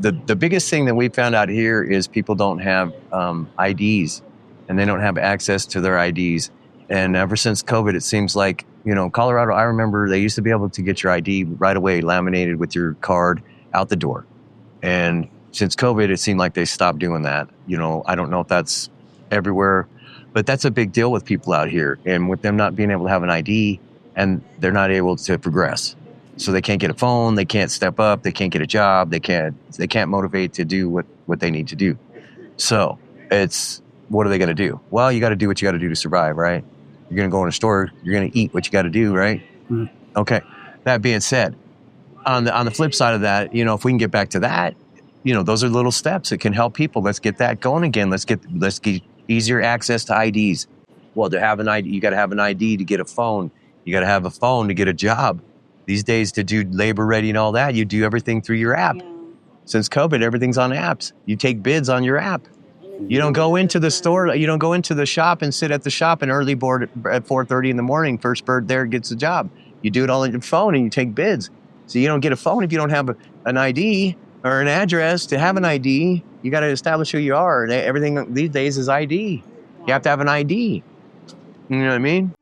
the biggest thing that we found out here is people don't have IDs, and they don't have access to their IDs. And ever since COVID, it seems like, Colorado, I remember they used to be able to get your ID right away, laminated with your card out the door. And since COVID, it seemed like they stopped doing that. I don't know if that's everywhere, but that's a big deal with people out here. And with them not being able to have an ID, and they're not able to progress. So they can't get a phone, they can't step up, they can't get a job, they can't motivate to do what they need to do. So what are they going to do? Well, you got to do what you got to do to survive, right? You're going to go in a store, you're going to eat what you got to do, right? Mm-hmm. Okay. That being said, on the flip side of that, if we can get back to that, those are little steps that can help people. Let's get that going again. Let's get easier access to IDs. Well, to have an ID, you got to have an ID to get a phone. You got to have a phone to get a job. These days, to do labor ready and all that, you do everything through your app. Yeah. Since COVID, everything's on apps. You take bids on your app. You don't go into the store. You don't go into the shop and sit at the shop and early board at 4:30 in the morning. First bird there gets the job. You do it all on your phone and you take bids. So you don't get a phone if you don't have an ID or an address. To have an ID, you got to establish who you are. And everything these days is ID. You have to have an ID. You know what I mean?